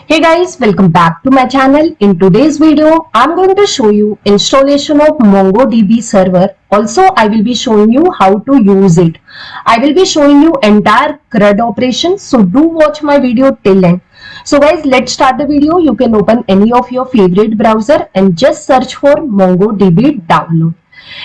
Hey guys, welcome back to my channel. In today's video, I'm going to show you installation of MongoDB server. Also, I will be showing you how to use it. I will be showing you entire CRUD operation. So do watch my video till end. So guys, let's start the video. You can open any of your favorite browser and just search for MongoDB download.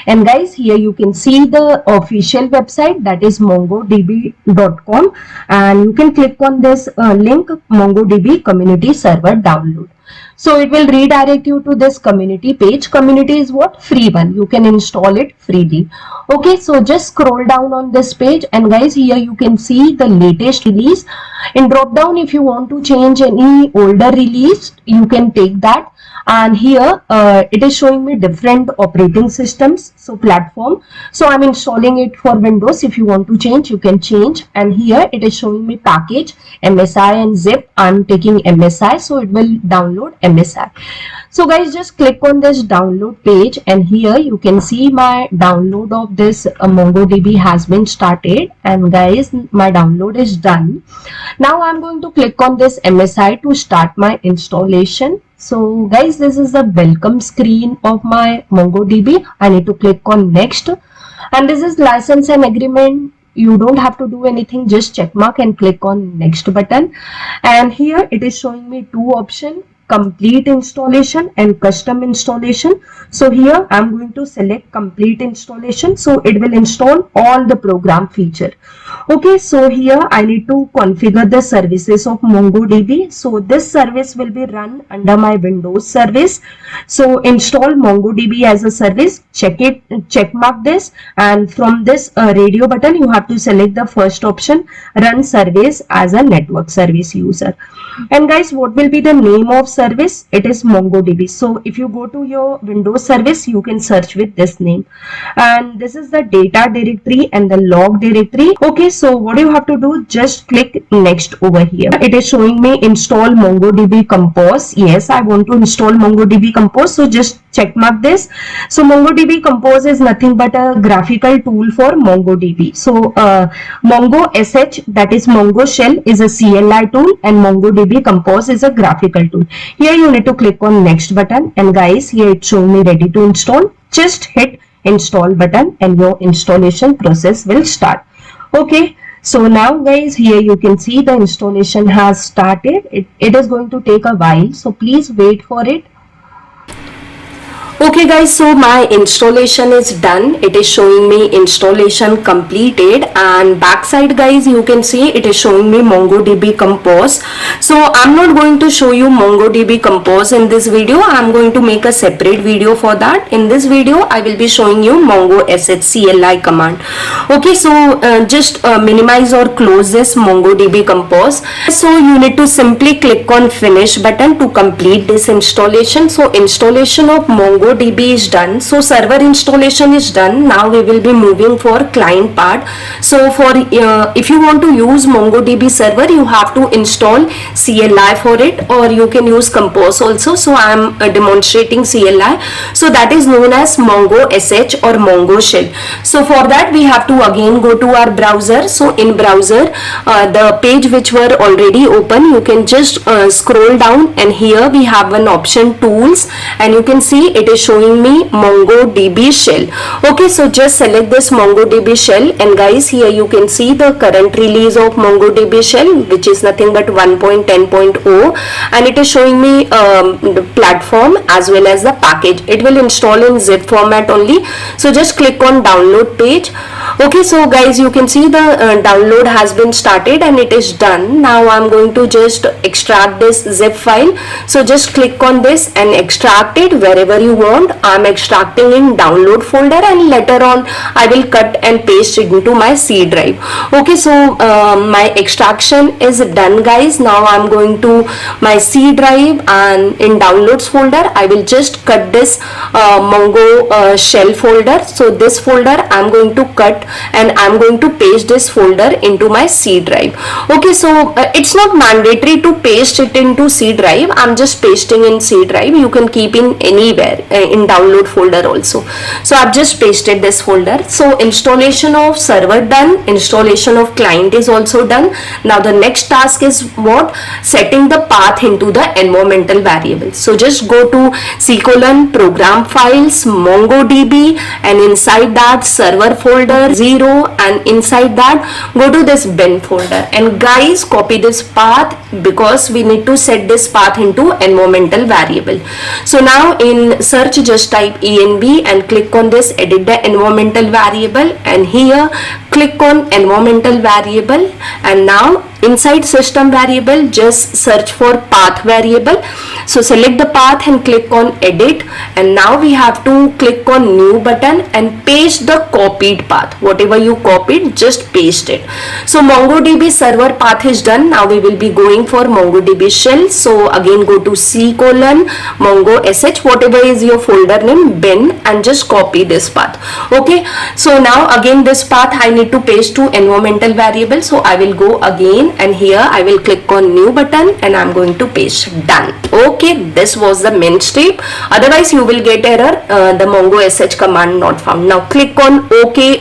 And guys, here you can see the official website, that is mongodb.com, and you can click on this link, MongoDB community server download. So it will redirect you to this community page. Community is what? Free one. You can install it freely. Okay, so just scroll down on this page, and guys, here you can see the latest release. In drop down, if you want to change any older release, you can take that. And here it is showing me different operating systems, so platform. So I'm installing it for Windows. If you want to change, you can change. And here it is showing me package, MSI and zip. I'm taking MSI, so it will download MSI. So guys, just click on this download page, and here you can see my download of this MongoDB has been started. And guys, my download is done. Now I'm going to click on this MSI to start my installation. So guys, this is the welcome screen of my MongoDB. I need to click on next, and this is license and agreement. You don't have to do anything, just check mark and click on next button. And here it is showing me two options, complete installation and custom installation. So here I'm going to select complete installation, so it will install all the program feature. Okay, so here I need to configure the services of MongoDB. So this service will be run under my Windows service. So install MongoDB as a service, check mark this, and from this radio button you have to select the first option, run service as a network service user. And guys, what will be the name of service? It is MongoDB. So if you go to your Windows service, you can search with this name. And this is the data directory and the log directory. Okay, so what you have to do, just click next over here. It is showing me install MongoDB Compose. Yes, I want to install MongoDB Compose, so just check mark this. So MongoDB Compose is nothing but a graphical tool for MongoDB. So Mongo SH, that is Mongo Shell, is a CLI tool, and MongoDB Compose is a graphical tool. Here you need to click on next button, and guys, here it's showing me ready to install. Just hit install button and your installation process will start. Okay, so now guys, here you can see the installation has started. It is going to take a while, so please wait for it. Okay guys, so my installation is done. It is showing me installation completed, and backside guys, you can see it is showing me MongoDB Compose. So I'm not going to show you MongoDB Compose in this video. I'm going to make a separate video for that. In this video, I will be showing you Mongo SH CLI command. Okay, so just minimize or close this MongoDB Compose. So you need to simply click on finish button to complete this installation. So installation of MongoDB is done. So server installation is done. Now we will be moving for client part. So for if you want to use MongoDB server, you have to install CLI for it, or you can use Compose also. So I am demonstrating CLI. So that is known as Mongo SH or Mongo Shell. So for that we have to again go to our browser. So in browser, the page which were already open, you can just scroll down, and here we have an option tools, and you can see it is showing me MongoDB Shell. Okay, so just select this MongoDB Shell, and guys, here you can see the current release of MongoDB Shell, which is nothing but 1.10.0, and it is showing me the platform as well as the package. It will install in zip format only. So just click on download page. Okay, so guys, you can see the download has been started and it is done. Now I'm going to just extract this zip file. So just click on this and extract it wherever you want. I'm extracting in download folder, and later on I will cut and paste it into my C drive. Okay, so my extraction is done guys. Now I'm going to my C drive, and in downloads folder I will just cut this Mongo shell folder. So this folder I'm going to cut and I'm going to paste this folder into my C drive. Okay, so it's not mandatory to paste it into C drive. I'm just pasting in C drive. You can keep in anywhere in download folder also. So I've just pasted this folder. So installation of server done, installation of client is also done. Now the next task is what? Setting the path into the environmental variable. So just go to program files, MongoDB, and inside that server folder 0, and inside that go to this bin folder, and guys copy this path because we need to set this path into environmental variable. So now in search just type env and click on this edit the environmental variable, and here click on environmental variable, and now inside system variable just search for path variable. So select the path and click on edit, and now we have to click on new button and paste the copied path. Whatever you copied, just paste it. So MongoDB server path is done. Now we will be going for MongoDB shell. So again go to Mongo sh, whatever is your folder name, bin, and just copy this path. Okay, so now again this path I need to paste to environmental variable. So I will go again, and here I will click on new button and I'm going to paste done. Okay, this was the main step. Otherwise you will get error, the mongo sh command not found. Now click on OK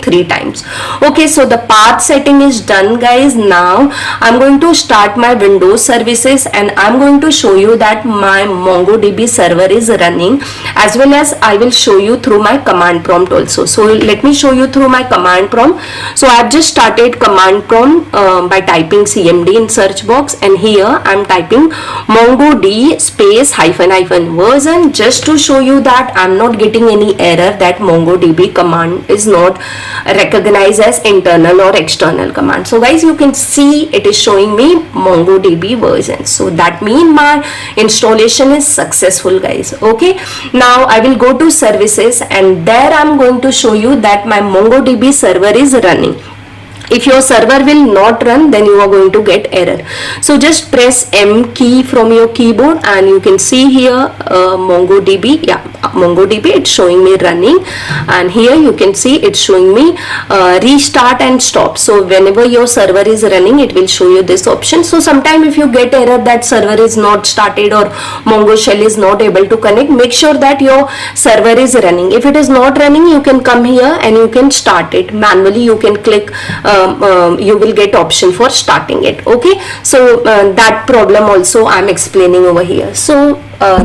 3 times. Okay, so the path setting is done, guys. Now I'm going to start my Windows services, and I'm going to show you that my MongoDB server is running, as well as I will show you through my command prompt also. So let me show you through my command prompt. So I've just started command prompt by typing cmd in search box, and here I'm typing MongoD space hyphen version, just to show you that I'm not getting any error that MongoDB command is not recognized as internal or external command. So guys, you can see it is showing me MongoDB version. So that means my installation is successful, guys. Okay, now I will go to services, and there I'm going to show you that my MongoDB server is running. If your server will not run, then you are going to get error. So just press M key from your keyboard, and you can see here MongoDB. Yeah, MongoDB, it's showing me running, and here you can see it's showing me restart and stop. So whenever your server is running, it will show you this option. So sometime if you get error that server is not started or Mongo shell is not able to connect, make sure that your server is running. If it is not running, you can come here and you can start it manually. You can click you will get option for starting it. Okay, so that problem also I'm explaining over here. So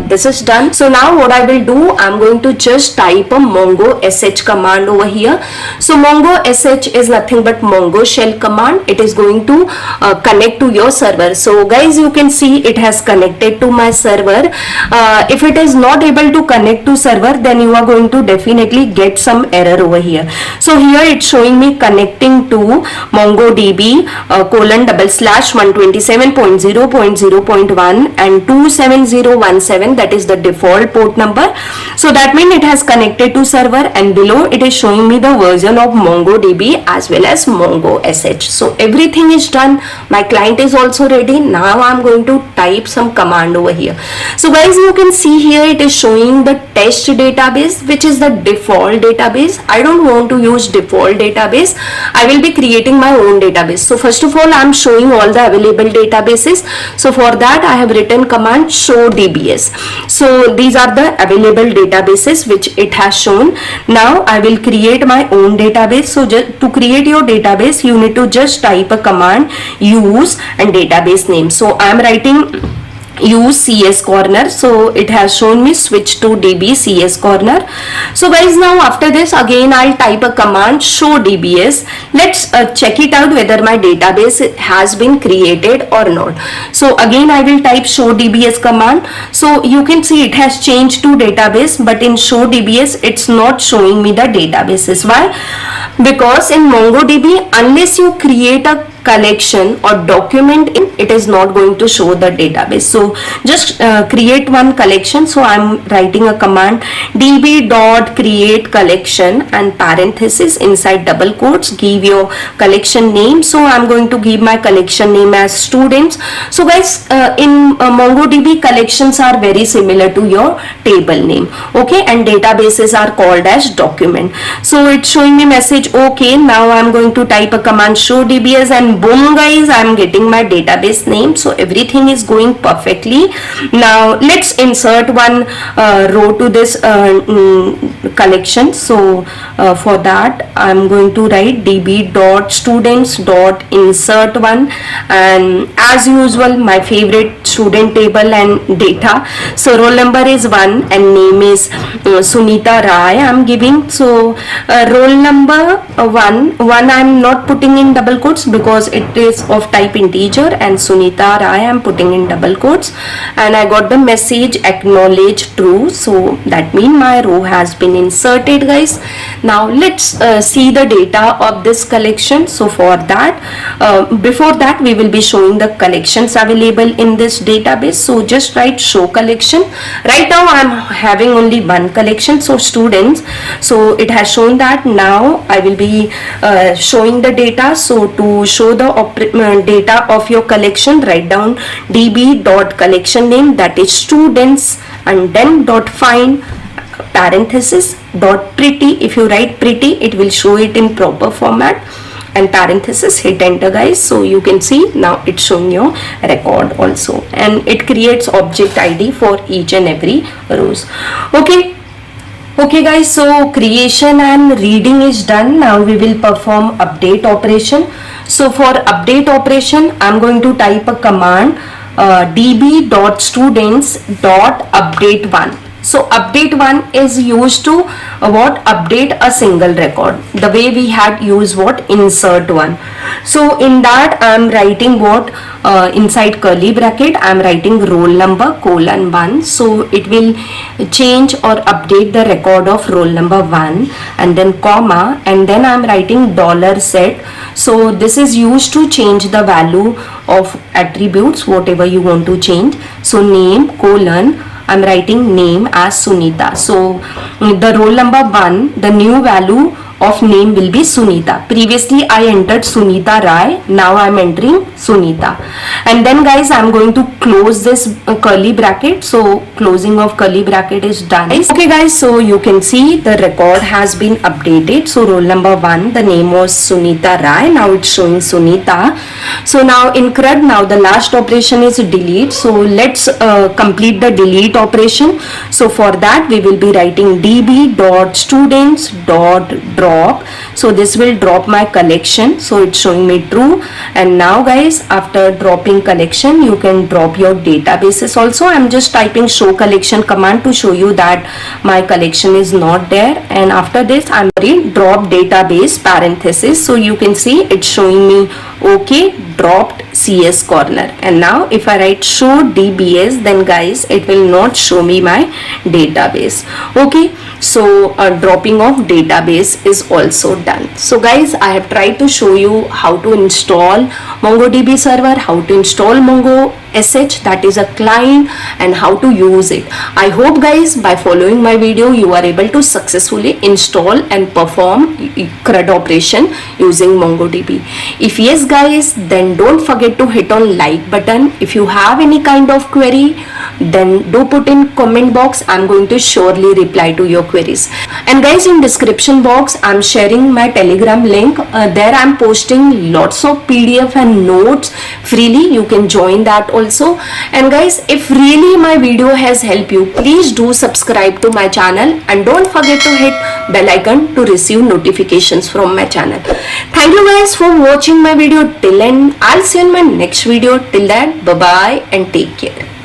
this is done. So now what I will do, I'm going to just type a mongo sh command over here. So mongo sh is nothing but Mongo shell command. It is going to connect to your server. So guys, you can see it has connected to my server. If it is not able to connect to server, then you are going to definitely get some error over here. So here it's showing me connecting to MongoDB :127.0.0.1 and 27017, that is the default port number. So that means it has connected to server, and below it is showing me the version of MongoDB as well as Mongo sh. So everything is done. My client is also ready. Now I'm going to type some command over here. So guys, you can see here it is showing the test database, which is the default database. I don't want to use default database. I will be creating my own database. So first of all, I'm showing all the available databases. So for that I have written command show dbs. So these are the available databases which it has shown. Now I will create my own database. So just to create your database, you need to just type a command use and database name. So I am writing use CS corner. So it has shown me switch to DB CS corner. So guys, now after this again I'll type a command show DBS. Let's check it out whether my database has been created or not. So again I will type show DBS command. So you can see it has changed to database, but in show DBS it's not showing me the databases. Why? Because in MongoDB, unless you create a collection or document in it is not going to show the database. So just create one collection. So I'm writing a command db dot create collection and parenthesis inside double quotes, give your collection name. So I'm going to give my collection name as students. So guys, in MongoDB, collections are very similar to your table name, okay, and databases are called as document. So it's showing me message, okay. Now I'm going to type a command show dbs, and boom guys, I'm getting my database name. So everything is going perfectly. Now let's insert one row to this collection. So for that I'm going to write db dot students dot insert one, and as usual my favorite student table and data. So roll number is 1 and name is Sunita Rai I'm giving. So roll number 1 I'm not putting in double quotes because it is of type integer, and Sunita Rai I'm putting in double quotes, and I got the message acknowledge true. So that means my row has been inserted guys. Now let's see the data of this collection. So for that, before that we will be showing the collections available in this database. So just write show collection. Right now I'm having only one collection, so students. So it has shown that. Now I will be showing the data. So to show the data of your collection, write down db dot collection name, that is students, and then dot find parenthesis dot pretty. If you write pretty, it will show it in proper format, and parenthesis, hit enter guys. So you can see now it's showing your record also, and it creates object ID for each and every rows. Okay guys, so creation and reading is done. Now we will perform update operation. So for update operation, I'm going to type a command db dot students dot update 1. So update 1 is used to update a single record, the way we had used insert 1. So in that I'm writing inside curly bracket I'm writing roll number colon 1. So it will change or update the record of roll number 1, and then comma, and then I'm writing $set. So this is used to change the value of attributes, whatever you want to change. So name colon, I'm writing name as Sunita. So the roll number 1, the new value of name will be Sunita. Previously I entered Sunita Rai, now I'm entering Sunita. And then guys, I'm going to close this curly bracket. So closing of curly bracket is done. Okay guys, so you can see the record has been updated. So roll number 1, the name was Sunita Rai, now it's showing Sunita. So now in CRUD, now the last operation is delete. So let's complete the delete operation. So for that we will be writing db dot students dot drop. So this will drop my collection. So it's showing me true. And now guys, after dropping collection, you can drop your databases also. I'm just typing show collection command to show you that my collection is not there. And after this I'm going to drop database parenthesis. So you can see it's showing me okay, dropped CS corner. And now if I write show DBS, then guys it will not show me my database. Okay, so dropping of database is also done. So guys, I have tried to show you how to install MongoDB server, how to install Mongo SH, that is a client, and how to use it. I hope guys by following my video you are able to successfully install and perform CRUD operation using MongoDB. If yes guys, then don't forget to hit on like button. If you have any kind of query, then do put in comment box. I'm going to surely reply to your queries. And guys, in description box I'm sharing my Telegram link. There I'm posting lots of PDF and notes freely. You can join that also. And guys, if really my video has helped you, please do subscribe to my channel, and don't forget to hit bell icon to receive notifications from my channel. Thank you guys for watching my video till end. I'll see you in my next video. Till then, bye bye and take care.